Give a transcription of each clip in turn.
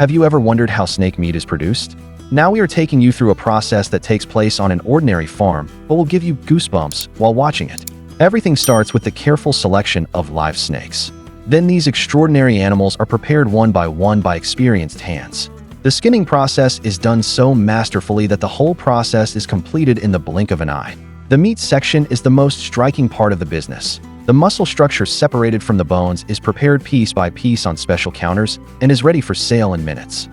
Have you ever wondered how snake meat is produced? Now we are taking you through a process that takes place on an ordinary farm, but will give you goosebumps while watching it. Everything starts with the careful selection of live snakes. Then these extraordinary animals are prepared one by experienced hands. The skinning process is done so masterfully that the whole process is completed in the blink of an eye. The meat section is the most striking part of the business. The muscle structure separated from the bones is prepared piece by piece on special counters and is ready for sale in minutes.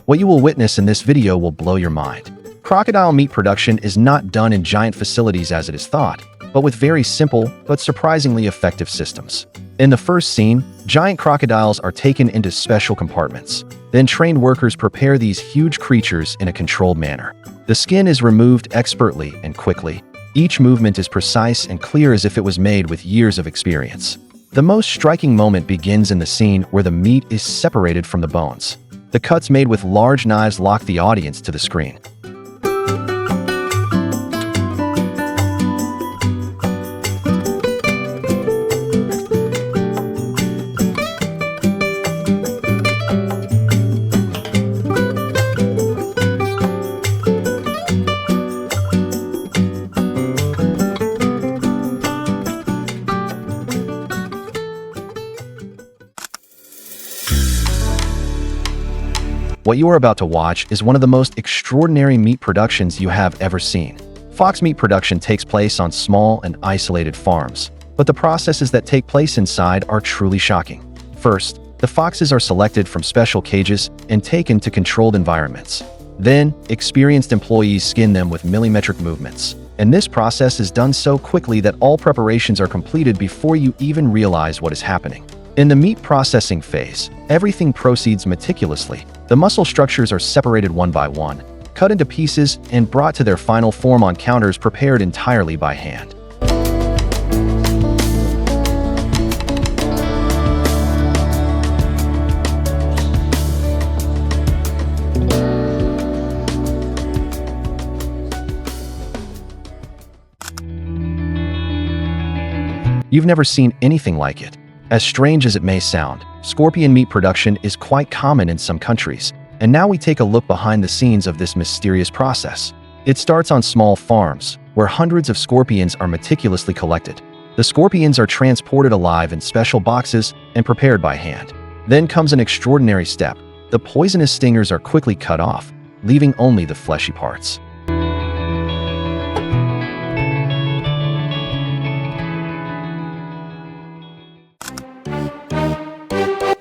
What you will witness in this video will blow your mind. Crocodile meat production is not done in giant facilities as it is thought, but with very simple but surprisingly effective systems. In the first scene, giant crocodiles are taken into special compartments. Then trained workers prepare these huge creatures in a controlled manner. The skin is removed expertly and quickly. Each movement is precise and clear as if it was made with years of experience. The most striking moment begins in the scene where the meat is separated from the bones. The cuts made with large knives lock the audience to the screen. What you are about to watch is one of the most extraordinary meat productions you have ever seen. Fox meat production takes place on small and isolated farms, but the processes that take place inside are truly shocking. First, the foxes are selected from special cages and taken to controlled environments. Then, experienced employees skin them with millimetric movements. And this process is done so quickly that all preparations are completed before you even realize what is happening. In the meat processing phase, everything proceeds meticulously. The muscle structures are separated one by one, cut into pieces, and brought to their final form on counters prepared entirely by hand. You've never seen anything like it. As strange as it may sound, scorpion meat production is quite common in some countries, and now we take a look behind the scenes of this mysterious process. It starts on small farms, where hundreds of scorpions are meticulously collected. The scorpions are transported alive in special boxes and prepared by hand. Then comes an extraordinary step. The poisonous stingers are quickly cut off, leaving only the fleshy parts.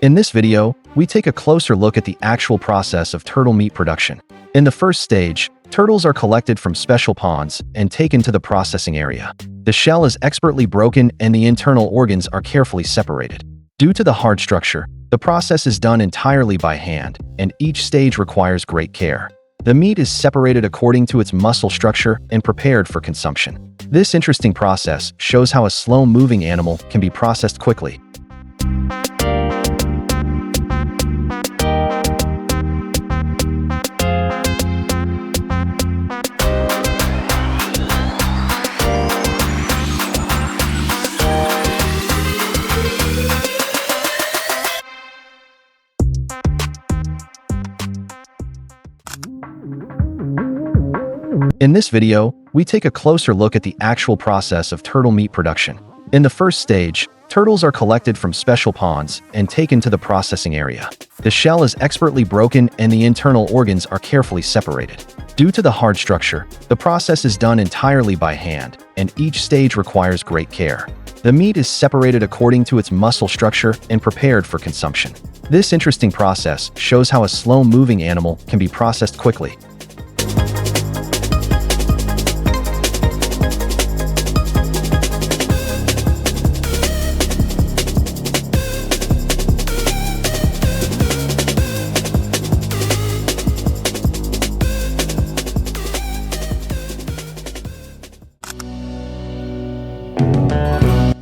In this video, we take a closer look at the actual process of turtle meat production. In the first stage, turtles are collected from special ponds and taken to the processing area. The shell is expertly broken and the internal organs are carefully separated. Due to the hard structure, the process is done entirely by hand, and each stage requires great care. The meat is separated according to its muscle structure and prepared for consumption. This interesting process shows how a slow-moving animal can be processed quickly. In this video, we take a closer look at the actual process of turtle meat production. In the first stage, turtles are collected from special ponds and taken to the processing area. The shell is expertly broken and the internal organs are carefully separated. Due to the hard structure, the process is done entirely by hand, and each stage requires great care. The meat is separated according to its muscle structure and prepared for consumption. This interesting process shows how a slow-moving animal can be processed quickly.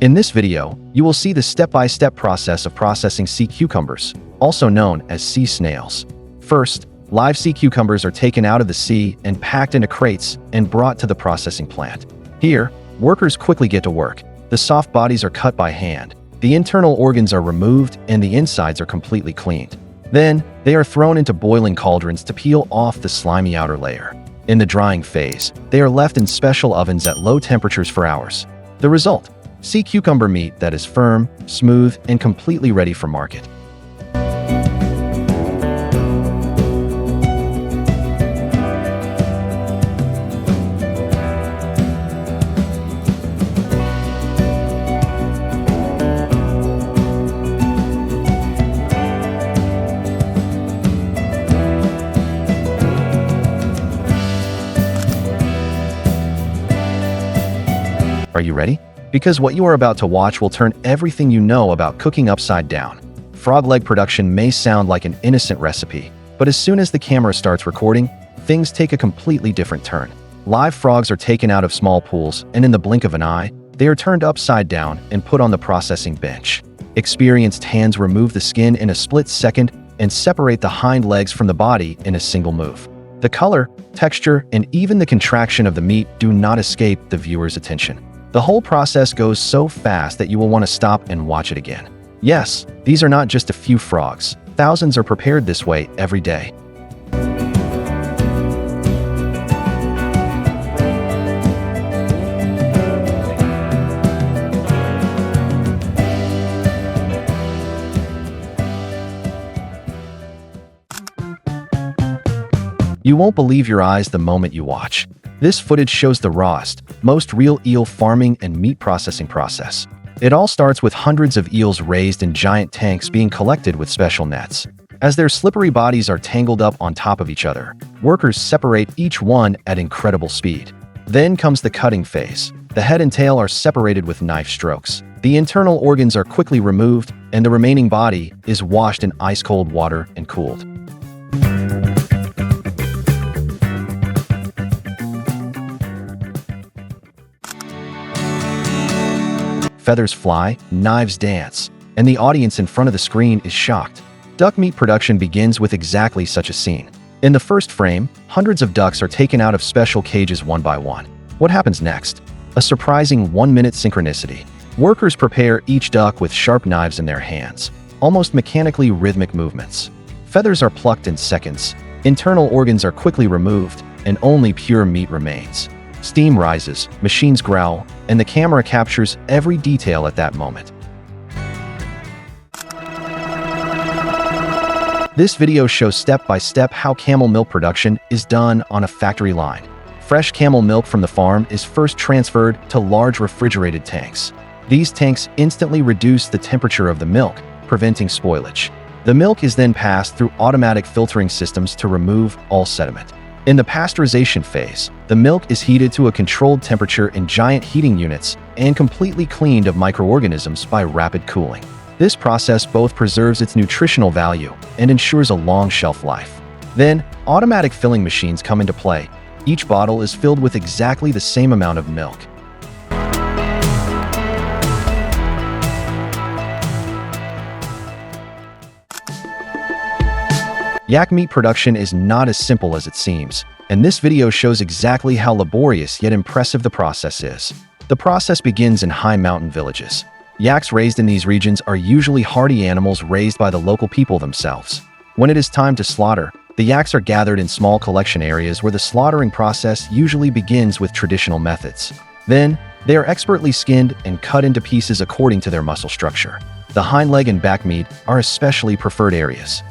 In this video, you will see the step-by-step process of processing sea cucumbers, also known as sea snails. First, live sea cucumbers are taken out of the sea and packed into crates and brought to the processing plant. Here, workers quickly get to work. The soft bodies are cut by hand, the internal organs are removed, and the insides are completely cleaned. Then, they are thrown into boiling cauldrons to peel off the slimy outer layer. In the drying phase, they are left in special ovens at low temperatures for hours. The result: sea cucumber meat that is firm, smooth, and completely ready for market. Are you ready? Because what you are about to watch will turn everything you know about cooking upside down. Frog leg production may sound like an innocent recipe, but as soon as the camera starts recording, things take a completely different turn. Live frogs are taken out of small pools, and in the blink of an eye, they are turned upside down and put on the processing bench. Experienced hands remove the skin in a split second and separate the hind legs from the body in a single move. The color, texture, and even the contraction of the meat do not escape the viewer's attention. The whole process goes so fast that you will want to stop and watch it again. Yes, these are not just a few frogs. Thousands are prepared this way every day. You won't believe your eyes the moment you watch. This footage shows the rawest, most real eel farming and meat processing process. It all starts with hundreds of eels raised in giant tanks being collected with special nets. As their slippery bodies are tangled up on top of each other, workers separate each one at incredible speed. Then comes the cutting phase. The head and tail are separated with knife strokes. The internal organs are quickly removed, and the remaining body is washed in ice-cold water and cooled. Feathers fly, knives dance, and the audience in front of the screen is shocked. Duck meat production begins with exactly such a scene. In the first frame, hundreds of ducks are taken out of special cages one by one. What happens next? A surprising 1-minute synchronicity. Workers prepare each duck with sharp knives in their hands, almost mechanically rhythmic movements. Feathers are plucked in seconds, internal organs are quickly removed, and only pure meat remains. Steam rises, machines growl, and the camera captures every detail at that moment. This video shows step-by-step how camel milk production is done on a factory line. Fresh camel milk from the farm is first transferred to large refrigerated tanks. These tanks instantly reduce the temperature of the milk, preventing spoilage. The milk is then passed through automatic filtering systems to remove all sediment. In the pasteurization phase, the milk is heated to a controlled temperature in giant heating units and completely cleaned of microorganisms by rapid cooling. This process both preserves its nutritional value and ensures a long shelf life. Then, automatic filling machines come into play. Each bottle is filled with exactly the same amount of milk. Yak meat production is not as simple as it seems, and this video shows exactly how laborious yet impressive the process is. The process begins in high mountain villages. Yaks raised in these regions are usually hardy animals raised by the local people themselves. When it is time to slaughter, the yaks are gathered in small collection areas where the slaughtering process usually begins with traditional methods. Then, they are expertly skinned and cut into pieces according to their muscle structure. The hind leg and back meat are especially preferred areas.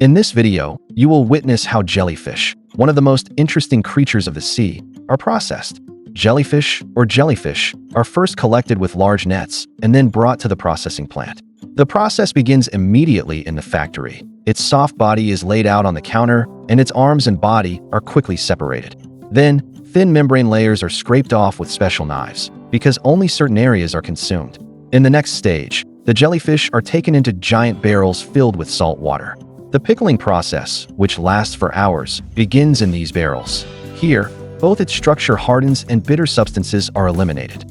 In this video, you will witness how jellyfish, one of the most interesting creatures of the sea, are processed. Jellyfish, or jellyfish, are first collected with large nets and then brought to the processing plant. The process begins immediately in the factory. Its soft body is laid out on the counter, and its arms and body are quickly separated. Then, thin membrane layers are scraped off with special knives, because only certain areas are consumed. In the next stage, the jellyfish are taken into giant barrels filled with salt water. The pickling process, which lasts for hours, begins in these barrels. Here, both its structure hardens and bitter substances are eliminated.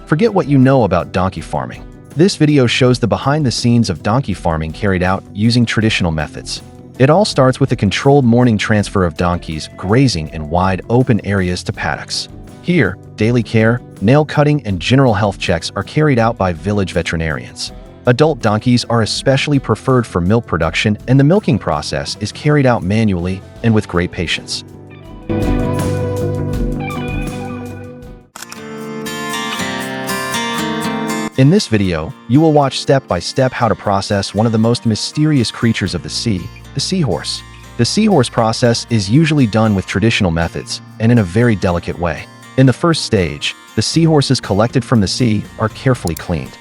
Forget what you know about donkey farming. This video shows the behind the scenes of donkey farming carried out using traditional methods. It all starts with a controlled morning transfer of donkeys grazing in wide open areas to paddocks. Here, daily care, nail cutting, and general health checks are carried out by village veterinarians. Adult donkeys are especially preferred for milk production, and the milking process is carried out manually and with great patience. In this video, you will watch step by step how to process one of the most mysterious creatures of the sea, the seahorse. The seahorse process is usually done with traditional methods and in a very delicate way. In the first stage, the seahorses collected from the sea are carefully cleaned.